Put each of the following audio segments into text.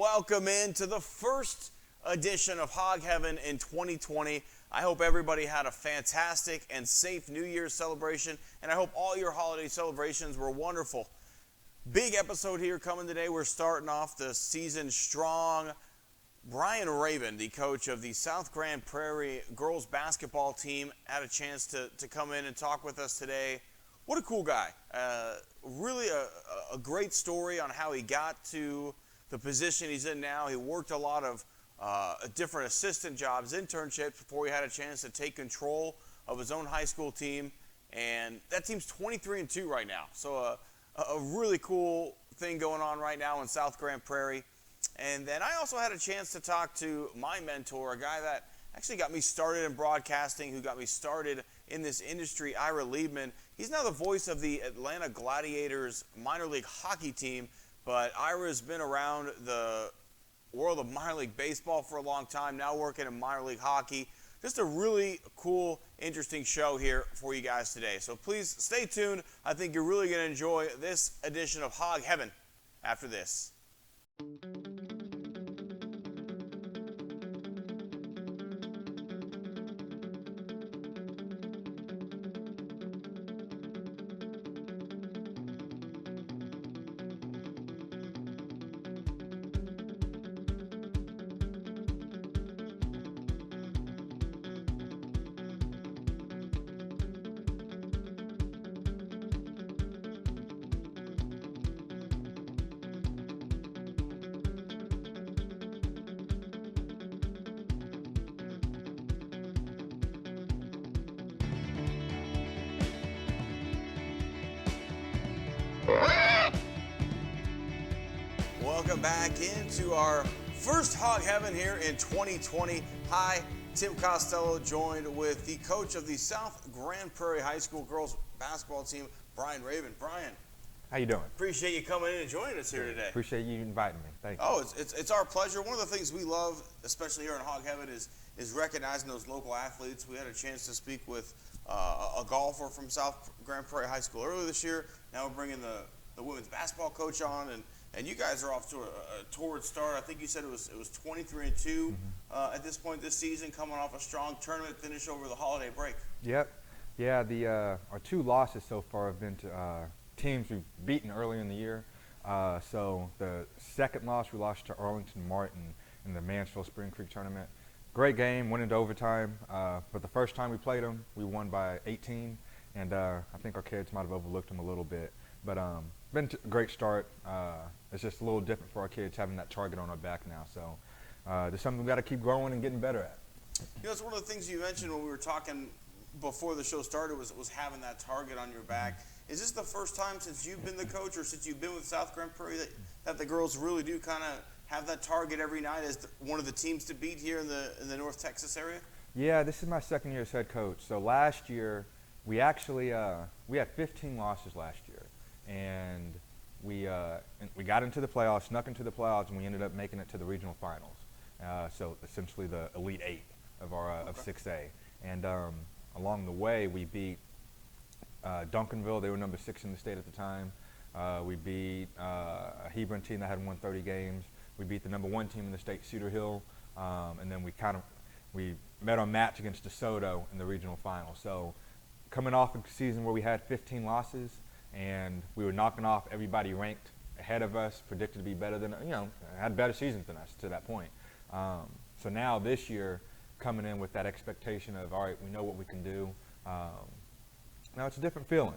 welcome into the first edition of Hog Heaven in 2020. I hope everybody had a fantastic and safe New Year's celebration, and I hope all your holiday celebrations were wonderful. Big episode here coming today. We're starting off the season strong. Brian Raven, the coach of the South Grand Prairie girls basketball team, had a chance to come in and talk with us today. What a cool guy. Really a great story on how he got to the position he's in now. He worked a lot of different assistant jobs, internships, before he had a chance to take control of his own high school team. And that team's 23-2 right now. So a really cool thing going on right now in South Grand Prairie. And then I also had a chance to talk to my mentor, a guy that actually got me started in broadcasting, who got me started in this industry, Ira Liebman. He's now the voice of the Atlanta Gladiators minor league hockey team, but Ira's been around the world of minor league baseball for a long time, now working in minor league hockey. Just a really cool, interesting show here for you guys today. So please stay tuned. I think you're really going to enjoy this edition of Hog Heaven after this. Welcome back into our first Hog Heaven here in 2020. Hi, Tim Costello, joined with the coach of the South Grand Prairie High School girls basketball team, Brian Raven. Brian, how you doing? Appreciate you coming in and joining us here today. Appreciate you inviting me. Thank you. Oh, it's our pleasure. One of the things we love, especially here in Hog Heaven, is recognizing those local athletes. We had a chance to speak with a golfer from South Grand Prairie High School earlier this year. Now we're bringing the women's basketball coach on, and you guys are off to a torrid start. I think you said it was 23-2 at this point this season, coming off a strong tournament finish over the holiday break. Yep. Yeah, our two losses so far have been to teams we've beaten earlier in the year. So the second loss, we lost to Arlington Martin in the Mansfield Spring Creek tournament. Great game, went into overtime. But the first time we played them, we won by 18. And I think our kids might have overlooked them a little bit. But been a great start. It's just a little different for our kids having that target on our back now. So there's something we've got to keep growing and getting better at. You know, it's one of the things you mentioned when we were talking before the show started was having that target on your back. Is this the first time since you've been the coach or since you've been with South Grand Prairie that the girls really do kind of have that target every night as one of the teams to beat here in the North Texas area? Yeah, this is my second year as head coach. So last year we actually we had 15 losses last year. And we got into the playoffs, snuck into the playoffs, and we ended up making it to the regional finals. So essentially the Elite Eight of our of 6A. And along the way, we beat Duncanville. They were number 6 in the state at the time. We beat a Hebron team that had won 30 games. We beat the number 1 team in the state, Cedar Hill. And then we met our match against DeSoto in the regional final. So coming off a season where we had 15 losses, and we were knocking off everybody ranked ahead of us, predicted to be better than, had better seasons than us to that point. So now this year, coming in with that expectation of, all right, we know what we can do. Now it's a different feeling.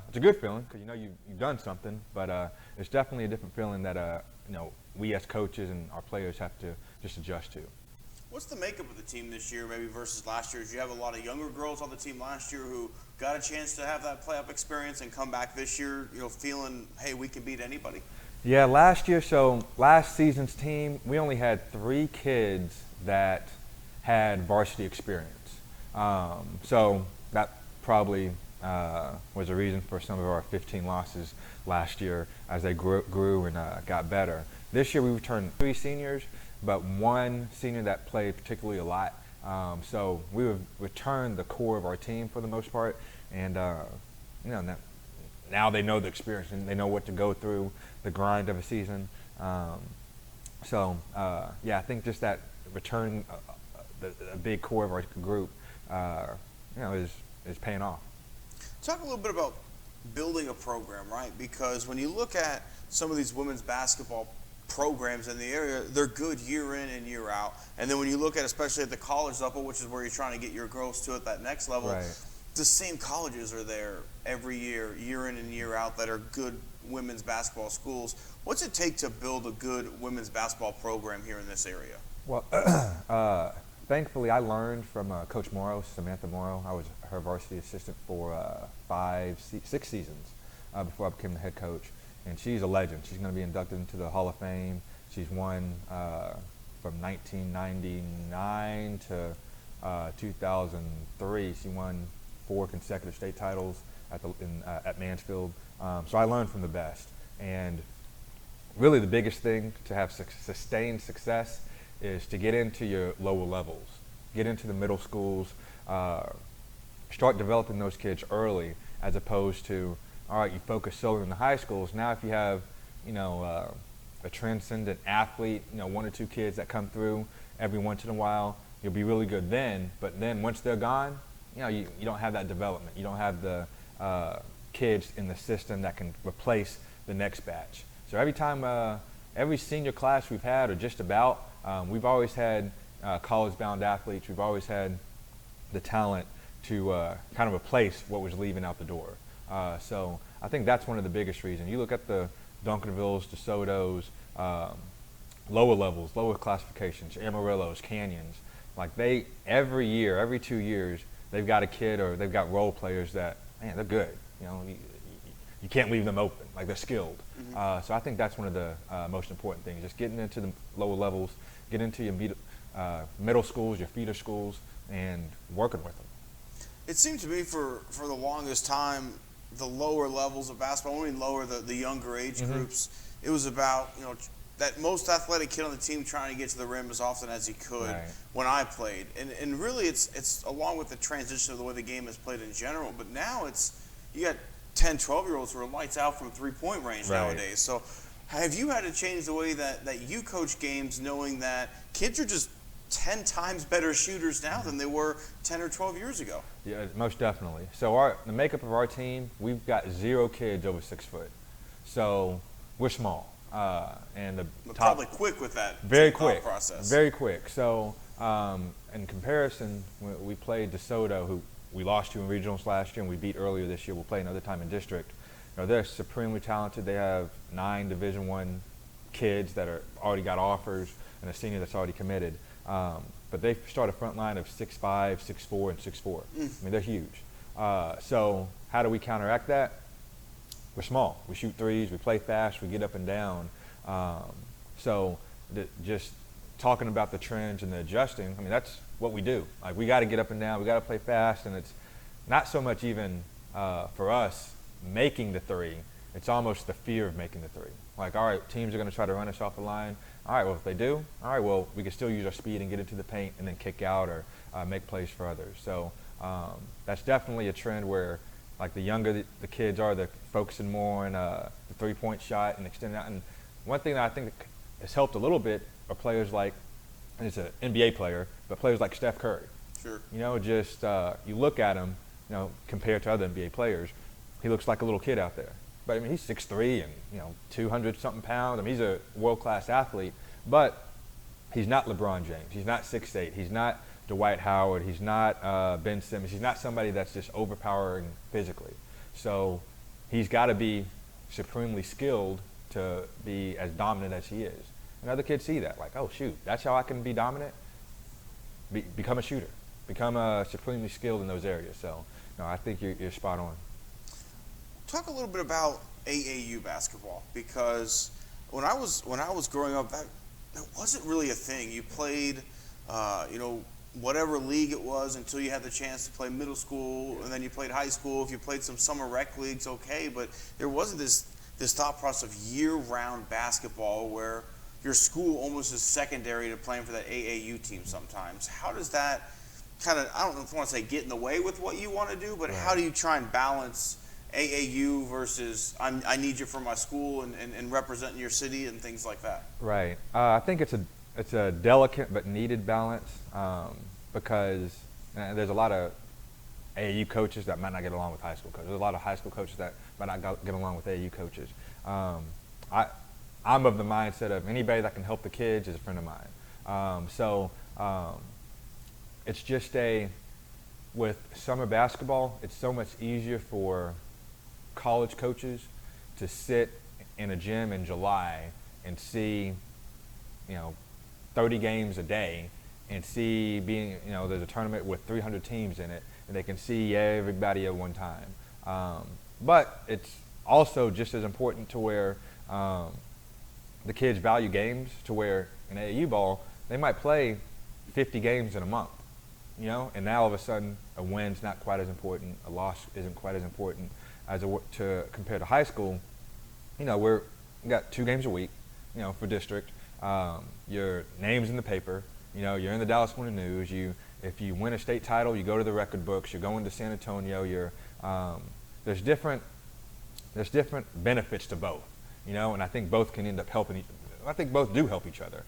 It's a good feeling because you've done something, but it's definitely a different feeling that we as coaches and our players have to just adjust to. What's the makeup of the team this year, maybe versus last year? Did you have a lot of younger girls on the team last year who got a chance to have that playoff experience and come back this year, feeling, hey, we can beat anybody? Yeah, last season's team, we only had 3 kids that had varsity experience. So that probably was a reason for some of our 15 losses last year as they grew and got better. This year we returned 3 seniors, but 1 senior that played particularly a lot. So we would return the core of our team for the most part, and now they know the experience and they know what to go through, the grind of a season. So yeah, I think just that returning a big core of our group, is paying off. Talk a little bit about building a program, right? Because when you look at some of these women's basketball programs in the area, they're good year in and year out. And then when you look at, especially at the college level, which is where you're trying to get your girls to at that next level, Right. the same colleges are there every year, year in and year out, that are good women's basketball schools. What's it take to build a good women's basketball program here in this area? Well, thankfully, I learned from Coach Morrow, Samantha Morrow. I was her varsity assistant for 6 seasons before I became the head coach. And she's a legend. She's going to be inducted into the Hall of Fame. She's won from 1999 to 2003. She won 4 consecutive state titles at Mansfield. So I learned from the best. And really the biggest thing to have sustained success is to get into your lower levels, get into the middle schools, start developing those kids early, as opposed to, all right, you focus solely on the high schools. Now if you have, a transcendent athlete, 1 or 2 kids that come through every once in a while, you'll be really good then. But then once they're gone, you don't have that development. You don't have the kids in the system that can replace the next batch. So every senior class we've had, or just about, we've always had college-bound athletes. We've always had the talent to kind of replace what was leaving out the door. So I think that's one of the biggest reasons. You look at the Duncanvilles, DeSoto's, lower levels, lower classifications, Amarillos, Canyons. Like every year, every 2 years, they've got a kid or they've got role players that, man, they're good. You can't leave them open. Like, they're skilled. Mm-hmm. So I think that's one of the most important things, just getting into the lower levels, get into your middle schools, your feeder schools, and working with them. It seemed to me for the longest time, the lower levels of basketball, I mean lower, the younger age Mm-hmm. groups, it was about, that most athletic kid on the team trying to get to the rim as often as he could. Right. When I played. And really it's along with the transition of the way the game is played in general, but now you got 10, 12-year-olds who are lights out from three-point range Right. nowadays. So have you had to change the way that you coach games, knowing that kids are just 10 times better shooters now than they were 10 or 12 years ago? Yeah, most definitely. So the makeup of our team, we've got 0 kids over 6 foot. So we're small. And the But top, probably quick with that very thought quick, process. very quick. So in comparison, we played DeSoto, who we lost to in regionals last year, and we beat earlier this year. We'll play another time in district. They're supremely talented. They have 9 Division I kids that are already got offers, and a senior that's already committed. But they start a front line of 6'5", 6'4", and 6'4". I mean, they're huge. So how do we counteract that? We're small. We shoot threes. We play fast. We get up and down. So just talking about the trends and the adjusting, I mean, that's what we do. Like, we got to get up and down. We got to play fast, and it's not so much even for us making the three. It's almost the fear of making the three. Like, all right, teams are going to try to run us off the line. All right, well, if they do, all right, well, we can still use our speed and get into the paint and then kick out or make plays for others. So that's definitely a trend where, like, the younger the kids are, they're focusing more on the three-point shot and extending out. And one thing that I think has helped a little bit are players like, and it's an NBA player, but players like Steph Curry. Sure. Just you look at him, compared to other NBA players, he looks like a little kid out there. But I mean, he's 6'3" and 200-something pounds. I mean, he's a world-class athlete, but he's not LeBron James. He's not 6'8". He's not Dwight Howard. He's not Ben Simmons. He's not somebody that's just overpowering physically. So he's got to be supremely skilled to be as dominant as he is. And other kids see that, like, oh shoot, that's how I can be dominant. Become a shooter. Become supremely skilled in those areas. So, no, I think you're spot on. Talk a little bit about AAU basketball, because when I was growing up, that wasn't really a thing. You played, whatever league it was until you had the chance to play middle school, and then you played high school. If you played some summer rec leagues, okay, but there wasn't this thought process of year-round basketball where your school almost is secondary to playing for that AAU team sometimes. How does that kind of, I don't know if I want to say get in the way with what you want to do, but Right. How do you try and balance AAU versus I need you for my school and representing your city and things like that? Right. I think it's a delicate but needed balance because there's a lot of AAU coaches that might not get along with high school coaches. There's a lot of high school coaches that might not get along with AAU coaches. I'm of the mindset of anybody that can help the kids is a friend of mine. It's just with summer basketball, it's so much easier for college coaches to sit in a gym in July and see, 30 games a day and see there's a tournament with 300 teams in it and they can see everybody at one time. But it's also just as important to where the kids value games to where in AAU ball, they might play 50 games in a month, and now all of a sudden a win's not quite as important, a loss isn't quite as important compared to high school. We got 2 games a week, for district. Your name's in the paper, you're in the Dallas Morning News. If you win a state title, you go to the record books. You're going to San Antonio. There's different benefits to both, and I think both can end up helping. I think both do help each other.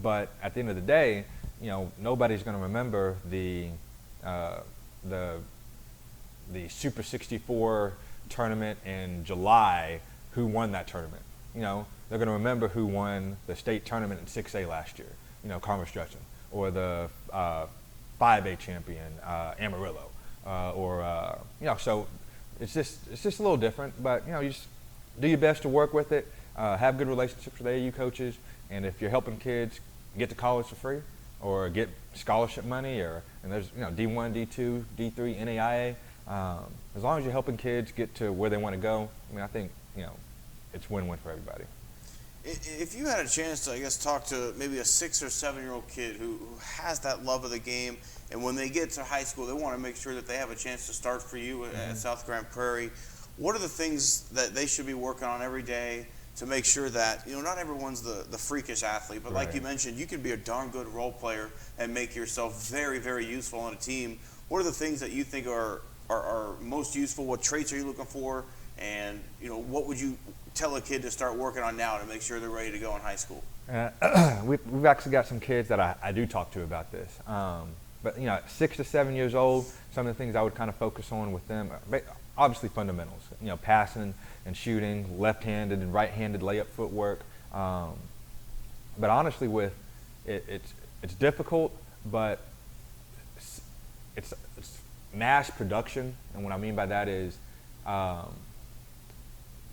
But at the end of the day, nobody's going to remember the Super 64 tournament in July, who won that tournament. They're going to remember who won the state tournament in 6A last year, Commerce Judson, or the 5A champion, Amarillo, so it's just a little different, but, you just do your best to work with it, have good relationships with AAU coaches, and if you're helping kids get to college for free or get scholarship money and there's, D1, D2, D3, NAIA, as long as you're helping kids get to where they want to go, I think, it's win-win for everybody. If you had a chance to, I guess, talk to maybe a 6 or 7-year-old kid who has that love of the game, and when they get to high school, they want to make sure that they have a chance to start for you at South Grand Prairie, what are the things that they should be working on every day to make sure that, not everyone's the freakish athlete, but like you mentioned, you can be a darn good role player and make yourself very, very useful on a team. What are the things that you think are most useful? What traits are you looking for? And, what would you tell a kid to start working on now to make sure they're ready to go in high school? We've actually got some kids that I do talk to about this. But, 6 to 7 years old, some of the things I would kind of focus on with them, obviously fundamentals, passing and shooting, left-handed and right-handed layup footwork. But honestly, it's difficult, but it's mass production. And what I mean by that is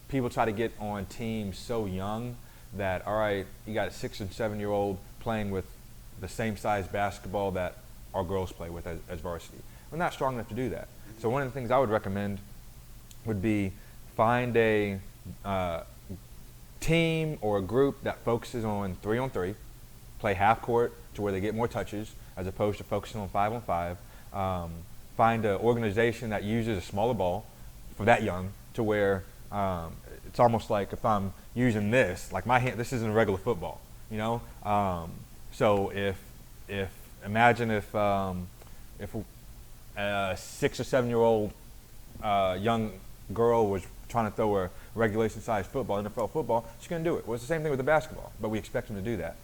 people try to get on teams so young that, all right, you got a 6 and 7-year-old playing with the same size basketball that our girls play with as varsity. We're not strong enough to do that. So one of the things I would recommend would be find a team or a group that focuses on 3-on-3, play half court to where they get more touches as opposed to focusing on 5-on-5. Find an organization that uses a smaller ball for that young to where it's almost like if I'm using this, like my hand, this isn't a regular football, So imagine if a 6 or 7-year-old young girl was trying to throw a regulation-sized football, NFL football, she's going to do it. Well, it's the same thing with the basketball, but we expect them to do that.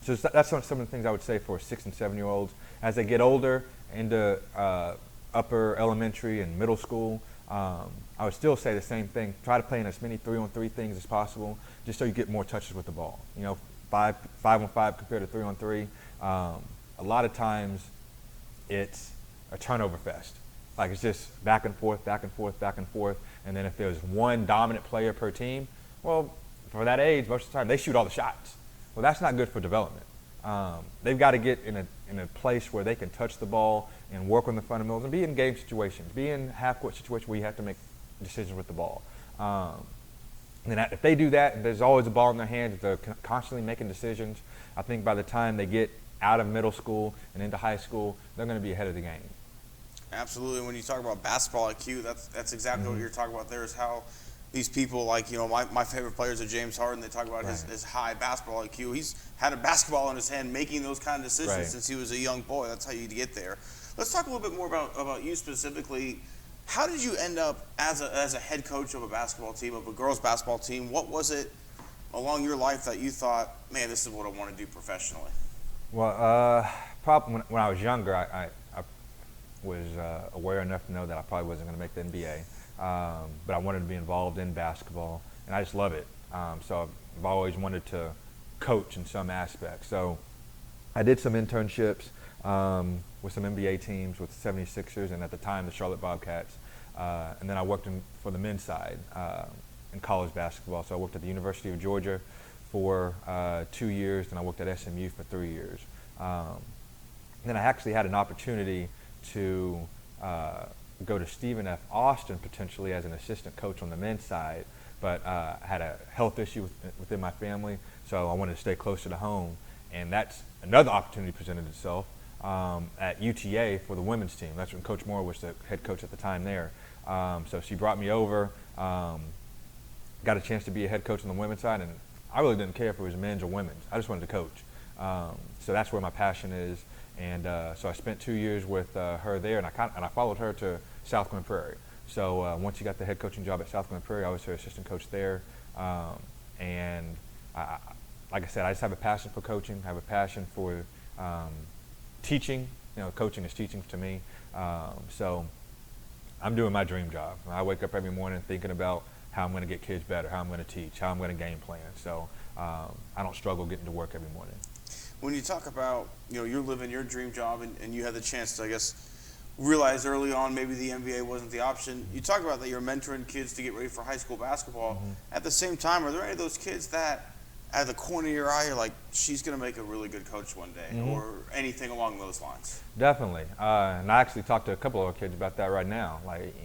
So that's some of the things I would say for 6 and 7-year-olds. As they get older into upper elementary and middle school, I would still say the same thing. Try to play in as many 3-on-3 things as possible, just so you get more touches with the ball. 5-on-5 compared to 3-on-3. A lot of times, it's a turnover fest. Like it's just back and forth, back and forth, back and forth. And then if there's one dominant player per team, well, for that age, most of the time they shoot all the shots. Well, that's not good for development. They've got to get in a place where they can touch the ball and work on the fundamentals and be in game situations, be in half-court situations where you have to make decisions with the ball. And then if they do that, and there's always a ball in their hands, if they're constantly making decisions, I think by the time they get out of middle school and into high school, they're going to be ahead of the game. Absolutely. When you talk about basketball IQ, that's exactly what you're talking about there, is how these people, like, my favorite players are James Harden. They talk about his high basketball IQ. He's had a basketball in his hand making those kind of decisions since he was a young boy. That's how you get there. Let's talk a little bit more about you specifically. How did you end up as a head coach of a basketball team, of a girls basketball team? What was it along your life that you thought, man, this is what I want to do professionally? Well, probably when I was younger, I was aware enough to know that I probably wasn't going to make the NBA, but I wanted to be involved in basketball, and I just love it. So I've always wanted to coach in some aspect. So I did some internships with some NBA teams with the 76ers and at the time the Charlotte Bobcats. And then I worked for the men's side in college basketball. So I worked at the University of Georgia for 2 years, and I worked at SMU for 3 years. Then I actually had an opportunity to go to Stephen F. Austin potentially as an assistant coach on the men's side, but I had a health issue within my family, so I wanted to stay closer to home. And that's another opportunity presented itself at UTA for the women's team. That's when Coach Moore was the head coach at the time there. So she brought me over, got a chance to be a head coach on the women's side, and I really didn't care if it was men's or women's. I just wanted to coach. So that's where my passion is. And so I spent 2 years with her there, and I followed her to South Glen Prairie. So once she got the head coaching job at South Glen Prairie, I was her assistant coach there. And like I said, I just have a passion for coaching. I have a passion for teaching. You know, coaching is teaching to me. So I'm doing my dream job. I wake up every morning thinking about how I'm going to get kids better, how I'm going to teach, how I'm going to game plan. So I don't struggle getting to work every morning. When you talk about, you're living your dream job and you had the chance to, I guess, realize early on maybe the NBA wasn't the option, you talk about that you're mentoring kids to get ready for high school basketball. Mm-hmm. At the same time, are there any of those kids that at the corner of your eye, you're like, she's going to make a really good coach one day, mm-hmm. or anything along those lines? Definitely. And I actually talked to a couple of our kids about that right now. Like,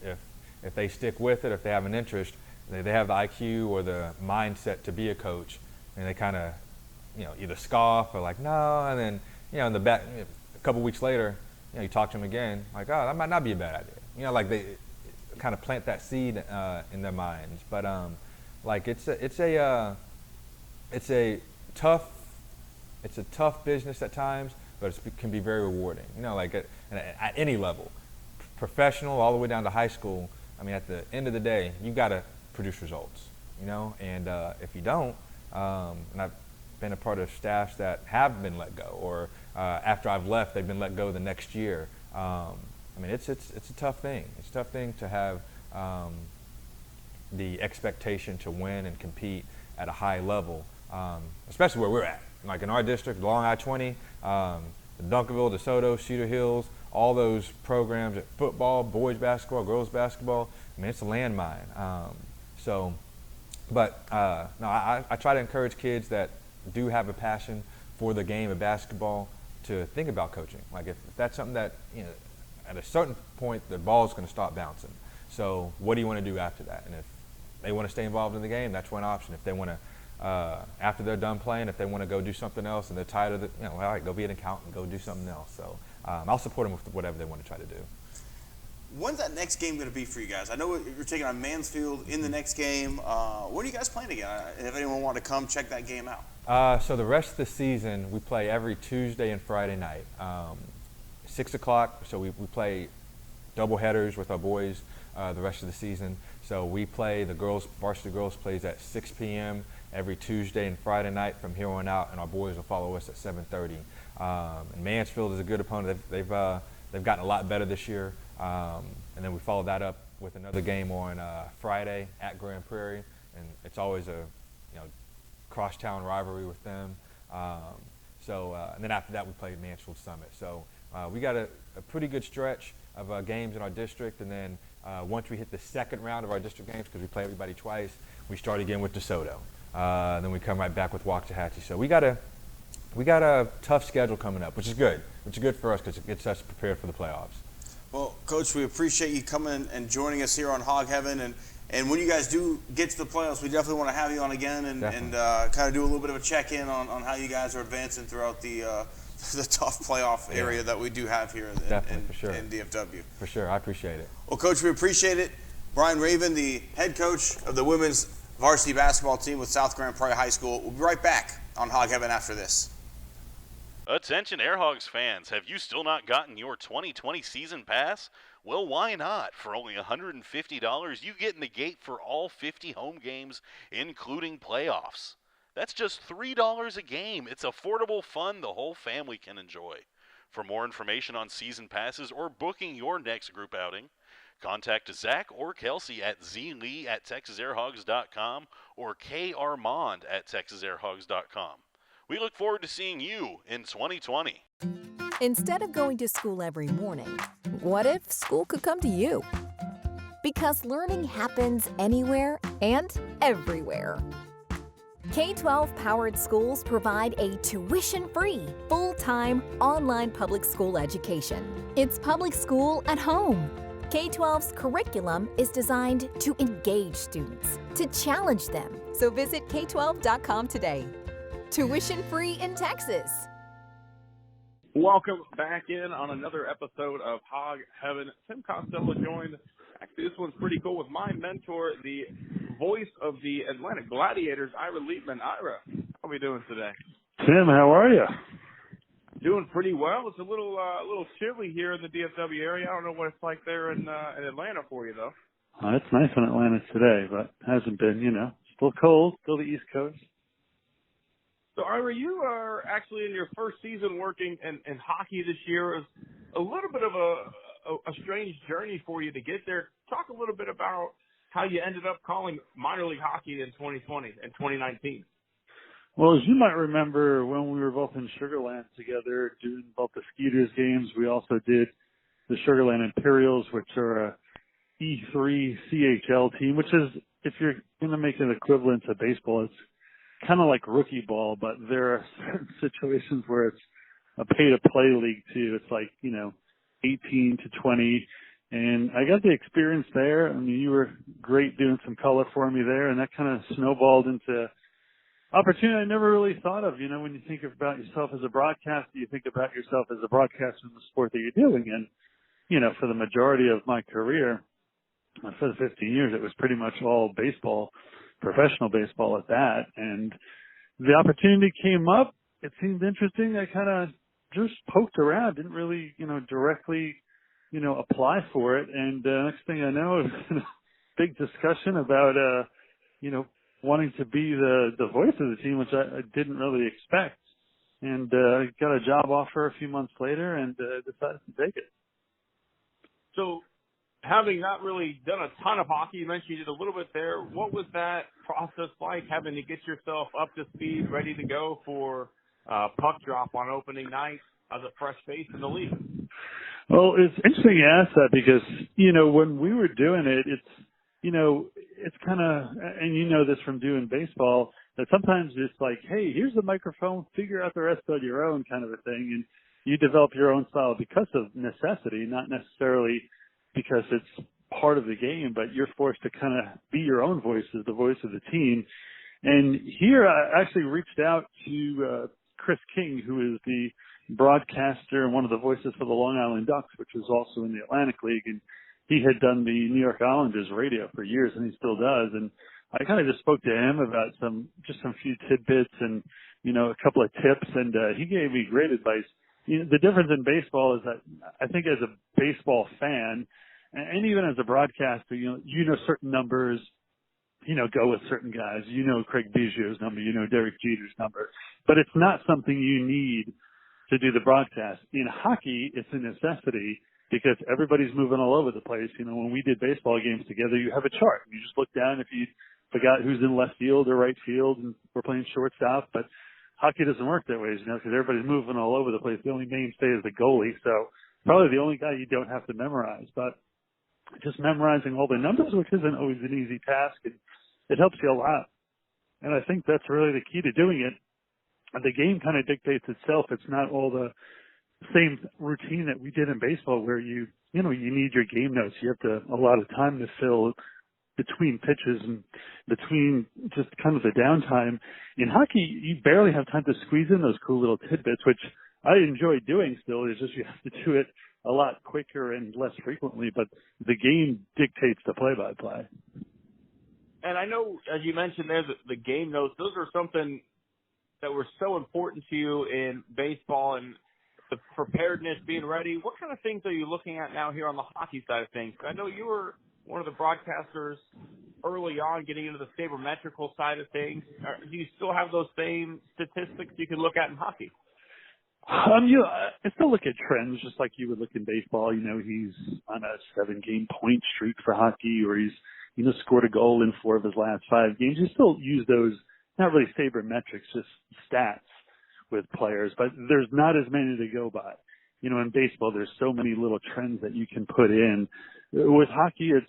if they stick with it, if they have an interest, they have the IQ or the mindset to be a coach, and they kind of, either scoff or like, no, and then, in the back, a couple weeks later, you talk to them again, like, oh, that might not be a bad idea. Like they kind of plant that seed in their minds. But like it's a tough business at times, but it can be very rewarding. Like at any level, professional all the way down to high school. I mean, at the end of the day, you got to produce results. And if you don't, and I've been a part of staffs that have been let go, or after I've left, they've been let go the next year. I mean, it's a tough thing. It's a tough thing to have the expectation to win and compete at a high level, especially where we're at. Like in our district, along I-20, Duncanville, DeSoto, Cedar Hills, all those programs at football, boys basketball, girls basketball. I mean, it's a landmine. But I try to encourage kids that do have a passion for the game of basketball to think about coaching. Like if that's something that, at a certain point, the ball's going to stop bouncing. So what do you want to do after that? And if they want to stay involved in the game, that's one option. If they want to, after they're done playing, if they want to go do something else and they're tired of it, all right, go be an accountant, go do something else. So I'll support them with whatever they want to try to do. When's that next game going to be for you guys? I know you're taking on Mansfield in the next game. When are you guys playing again? If anyone want to come, check that game out. So the rest of the season, we play every Tuesday and Friday night, 6 o'clock. So we play double headers with our boys the rest of the season. So we play, varsity girls plays at 6 p.m. every Tuesday and Friday night from here on out, and our boys will follow us at 7:30. And Mansfield is a good opponent. They've gotten a lot better this year. And then we follow that up with another game on Friday at Grand Prairie, and it's always a crosstown rivalry with them. And then after that we play Mansfield Summit. So we got a pretty good stretch of games in our district, and then once we hit the second round of our district games, because we play everybody twice, we start again with DeSoto. Then we come right back with Waxahachie. So we got a tough schedule coming up, which is good for us because it gets us prepared for the playoffs. Well, Coach, we appreciate you coming and joining us here on Hog Heaven. And when you guys do get to the playoffs, we definitely want to have you on again and kind of do a little bit of a check-in on how you guys are advancing throughout the tough playoff area that we do have here in DFW. For sure. I appreciate it. Well, Coach, we appreciate it. Brian Raven, the head coach of the women's varsity basketball team with South Grand Prairie High School. We'll be right back on Hog Heaven after this. Attention AirHogs fans, have you still not gotten your 2020 season pass? Well, why not? For only $150, you get in the gate for all 50 home games, including playoffs. That's just $3 a game. It's affordable fun the whole family can enjoy. For more information on season passes or booking your next group outing, contact Zach or Kelsey at zlee@texasairhogs.com or karmond@texasairhogs.com. We look forward to seeing you in 2020. Instead of going to school every morning, what if school could come to you? Because learning happens anywhere and everywhere. K-12 powered schools provide a tuition-free, full-time, online public school education. It's public school at home. K-12's curriculum is designed to engage students, to challenge them. So visit k12.com today. Tuition-free in Texas. Welcome back in on another episode of Hog Heaven. Tim Costello joined. Actually, this one's pretty cool with my mentor, the voice of the Atlanta Gladiators, Ira Liebman. Ira, how are we doing today? Tim, how are you? Doing pretty well. It's a little chilly here in the DFW area. I don't know what it's like there in Atlanta for you, though. It's nice in Atlanta today, but hasn't been, Still cold, still the East Coast. So, Ira, you are actually in your first season working in hockey this year. It was a little bit of a strange journey for you to get there. Talk a little bit about how you ended up calling minor league hockey in 2020 and 2019. Well, as you might remember, when we were both in Sugarland together doing both the Skeeters games, we also did the Sugarland Imperials, which are a E3 CHL team, which is, if you're going to make an equivalent to baseball, it's kind of like rookie ball, but there are certain situations where it's a pay-to-play league too. It's like, 18 to 20. And I got the experience there. I mean, you were great doing some color for me there, and that kind of snowballed into opportunity I never really thought of. When you think about yourself as a broadcaster, you think about yourself as a broadcaster in the sport that you're doing. And, for the majority of my career, for the 15 years, it was pretty much all baseball, professional baseball at that. And the opportunity came up. It seemed interesting. I kind of just poked around, didn't really, directly, apply for it. And next thing I know, it was a big discussion about, wanting to be the voice of the team, which I didn't really expect. And got a job offer a few months later and decided to take it. So, having not really done a ton of hockey, you mentioned you did a little bit there. What was that process like, having to get yourself up to speed, ready to go for puck drop on opening night as a fresh face in the league? Well, it's interesting you ask that because, when we were doing it, it's kind of, and this from doing baseball, that sometimes it's like, hey, here's the microphone, figure out the rest on your own kind of a thing. And you develop your own style because of necessity, not necessarily because it's part of the game, but you're forced to kind of be your own voice as the voice of the team. And here I actually reached out to Chris King, who is the broadcaster and one of the voices for the Long Island Ducks, which was also in the Atlantic League. And he had done the New York Islanders radio for years, and he still does. And I kind of just spoke to him about some few tidbits and, a couple of tips, and he gave me great advice. The difference in baseball is that I think as a baseball fan, and even as a broadcaster, certain numbers, go with certain guys. Craig Biggio's number, Derek Jeter's number. But it's not something you need to do the broadcast. In hockey, it's a necessity because everybody's moving all over the place. When we did baseball games together, you have a chart. You just look down if you forgot who's in left field or right field, and we're playing shortstop. But hockey doesn't work that way, because everybody's moving all over the place. The only mainstay is the goalie. So probably the only guy you don't have to memorize. But just memorizing all the numbers, which isn't always an easy task, it helps you a lot. And I think that's really the key to doing it. And the game kind of dictates itself. It's not all the same routine that we did in baseball where you need your game notes. You have a lot of time to fill between pitches and between just kind of the downtime. In hockey, you barely have time to squeeze in those cool little tidbits, which I enjoy doing still. It's just you have to do it a lot quicker and less frequently, but the game dictates the play-by-play. And I know, as you mentioned there, the game notes, those are something that were so important to you in baseball and the preparedness, being ready. What kind of things are you looking at now here on the hockey side of things? I know you were one of the broadcasters early on getting into the sabermetrical side of things. Do you still have those same statistics you can look at in hockey? I still look at trends just like you would look in baseball. He's on a 7-game point streak for hockey, or he's, scored a goal in 4 of his last 5 games. You still use those, not really sabermetrics, just stats with players, but there's not as many to go by. In baseball, there's so many little trends that you can put in. With hockey, it's,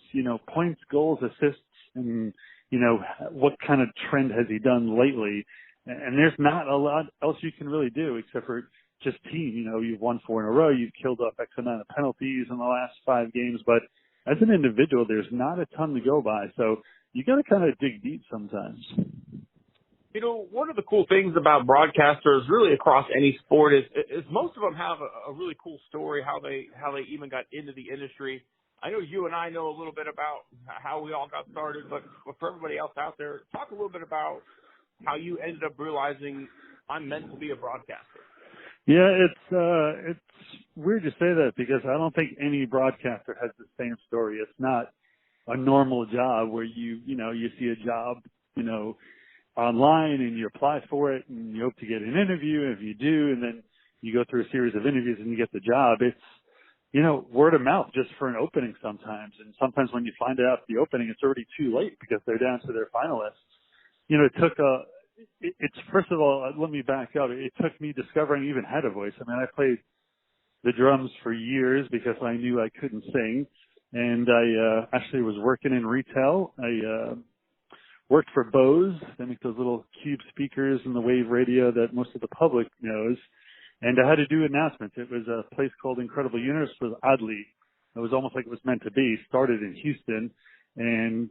points, goals, assists, and, what kind of trend has he done lately? And there's not a lot else you can really do except for just team. You've won 4 in a row. You've killed off X amount of penalties in the last 5 games. But as an individual, there's not a ton to go by. So you got to kind of dig deep sometimes. One of the cool things about broadcasters really across any sport is most of them have a really cool story, how they even got into the industry. I know you and I know a little bit about how we all got started, but for everybody else out there, talk a little bit about how you ended up realizing I'm meant to be a broadcaster. Yeah, it's weird to say that because I don't think any broadcaster has the same story. It's not a normal job where you see a job, online and you apply for it and you hope to get an interview. And if you do, and then you go through a series of interviews and you get the job, it's, word of mouth just for an opening sometimes. And sometimes when you find out the opening, it's already too late because they're down to their finalists. It took it's first of all, let me back up. It took me discovering I even had a voice. I mean, I played the drums for years because I knew I couldn't sing. And I actually was working in retail. I worked for Bose. They make those little cube speakers and the wave radio that most of the public knows. And I had to do announcements. It was a place called Incredible Universe. It was oddly, it was almost like it was meant to be. Started in Houston, and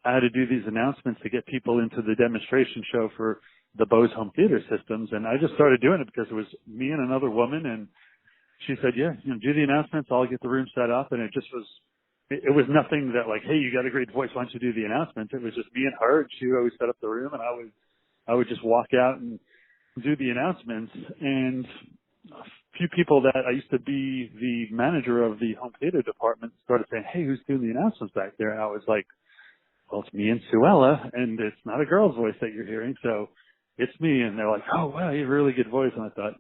I had to do these announcements to get people into the demonstration show for the Bose home theater systems. And I just started doing it because it was me and another woman. And she said, yeah, do the announcements. I'll get the room set up. And it just was, it was nothing that like, hey, you got a great voice. Why don't you do the announcements? It was just me and her. And she would always set up the room, and I would just walk out and do the announcements. And a few people that I used to be the manager of the home theater department started saying, hey, who's doing the announcements back there? And I was like, well, it's me and Suella, and it's not a girl's voice that you're hearing, so it's me. And they're like, oh, wow, you have a really good voice. And I thought,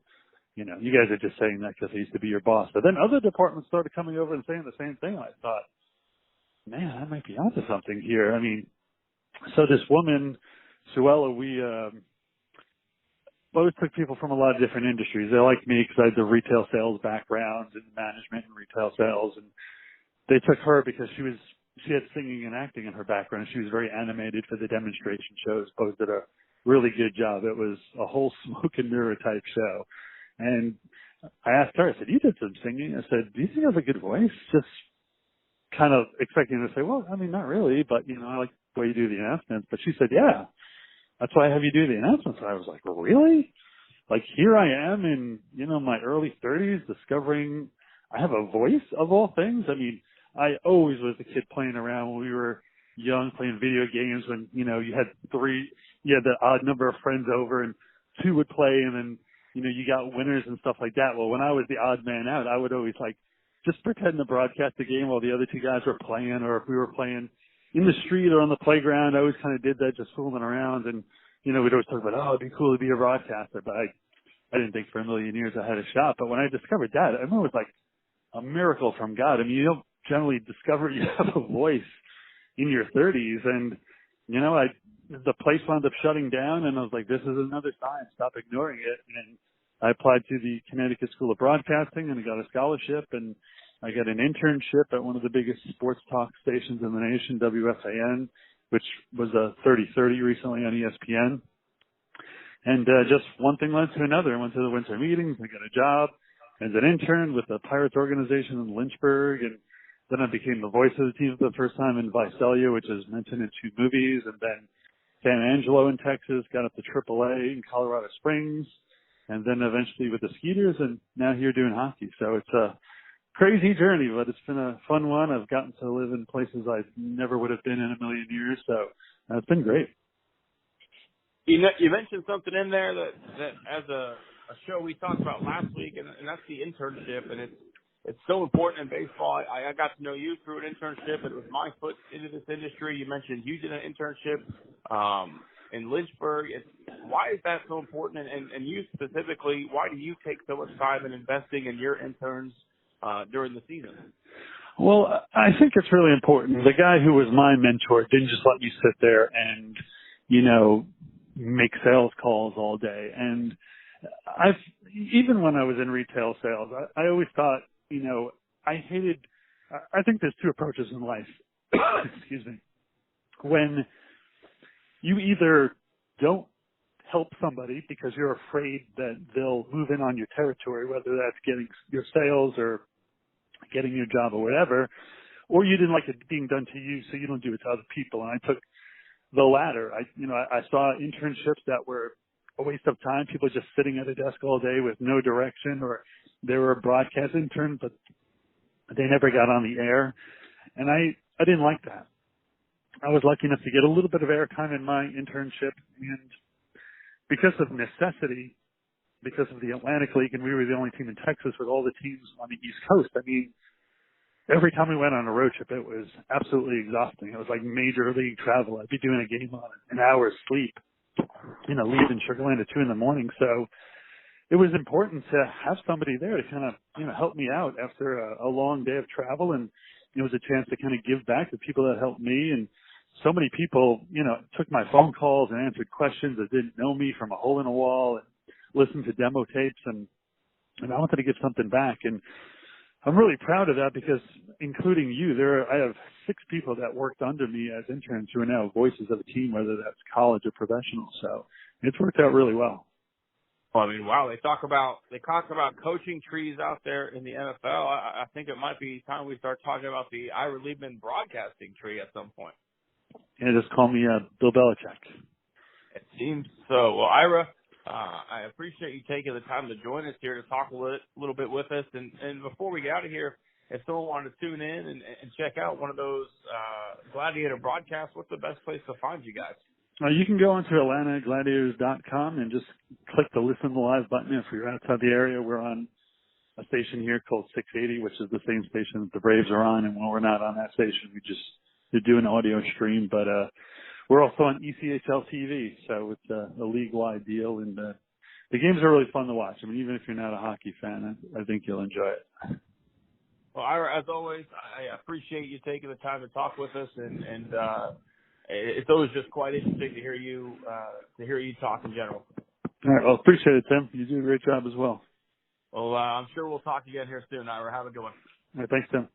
you guys are just saying that because I used to be your boss. But then other departments started coming over and saying the same thing. And I thought, man, I might be onto something here. I mean, so this woman, Suella, we both took people from a lot of different industries. They liked me because I had the retail sales background and management and retail sales. And they took her because she had singing and acting in her background. She was very animated for the demonstration shows. Both did a really good job. It was a whole smoke and mirror type show. And I asked her, I said, you did some singing. I said, do you think I have a good voice? Just kind of expecting her to say, well, I mean, not really, but, I like the way you do the announcements. But she said, yeah, that's why I have you do the announcements. And I was like, really? Like, here I am in, my early 30s discovering I have a voice of all things. I mean, I always was a kid playing around when we were young, playing video games when, you had the odd number of friends over and 2 would play, and then, you got winners and stuff like that. Well, when I was the odd man out, I would always just pretend to broadcast the game while the other 2 guys were playing, or if we were playing in the street or on the playground, I always kind of did that, just fooling around. And, we'd always talk about, oh, it'd be cool to be a broadcaster, but I didn't think for a million years I had a shot. But when I discovered that, I remember it was like a miracle from God. I mean, you don't generally discover you have a voice in your 30s. And, the place wound up shutting down, and I was like, this is another sign. Stop ignoring it. And I applied to the Connecticut School of Broadcasting, and I got a scholarship, and I got an internship at one of the biggest sports talk stations in the nation, WFAN, which was a 30-30 recently on ESPN. And just one thing led to another. I went to the winter meetings. I got a job as an intern with the Pirates organization in Lynchburg, and then I became the voice of the team for the first time in Visalia, which is mentioned in 2 movies, and then San Angelo in Texas, got up to AAA in Colorado Springs, and then eventually with the Skeeters, and now here doing hockey. So it's a crazy journey, but it's been a fun one. I've gotten to live in places I never would have been in a million years, so it's been great. You mentioned something in there that as a show we talked about last week, and that's the internship, and it's so important in baseball. I got to know you through an internship. It was my foot into this industry. You mentioned you did an internship in Lynchburg. Why is that so important? And you specifically, why do you take so much time in investing in your interns during the season? Well, I think it's really important. The guy who was my mentor didn't just let me sit there and, make sales calls all day. And even when I was in retail sales, I always thought, I think there's two approaches in life. Excuse me. When you either don't help somebody because you're afraid that they'll move in on your territory, whether that's getting your sales or getting your job or whatever, or you didn't like it being done to you, so you don't do it to other people. And I took the latter. I saw internships that were a waste of time, people just sitting at a desk all day with no direction, or they were a broadcast intern, but they never got on the air. And I didn't like that. I was lucky enough to get a little bit of airtime in my internship, and because of necessity, because of the Atlantic League, and we were the only team in Texas with all the teams on the East Coast, every time we went on a road trip, it was absolutely exhausting. It was like major league travel. I'd be doing a game on an hour's sleep, leaving Sugar Land at 2 a.m. So it was important to have somebody there to kind of, help me out after a long day of travel. And it was a chance to kind of give back to people that helped me. And so many people, took my phone calls and answered questions that didn't know me from a hole in a wall and listened to demo tapes. And I wanted to give something back. And I'm really proud of that because, including you, I have 6 people that worked under me as interns who are now voices of the team, whether that's college or professional. So it's worked out really well. Well, wow, they talk about coaching trees out there in the NFL. I think it might be time we start talking about the Ira Liebman broadcasting tree at some point. Yeah, just call me Bill Belichick. It seems so. Well, Ira, I appreciate you taking the time to join us here to talk a little bit with us. And before we get out of here, if someone wanted to tune in and check out one of those Gladiator broadcasts, what's the best place to find you guys? You can go onto AtlantaGladiators.com and just click the Listen to Live button. If you're outside the area, we're on a station here called 680, which is the same station that the Braves are on. And when we're not on that station, we do an audio stream. But we're also on ECHL TV, so it's a league-wide deal. And the games are really fun to watch. even if you're not a hockey fan, I think you'll enjoy it. Well, Ira, as always, I appreciate you taking the time to talk with us, and it's always just quite interesting to hear you talk in general. All right, well, appreciate it, Tim. You do a great job as well. Well, I'm sure we'll talk again here soon, Ira. Have a good one. All right, thanks, Tim.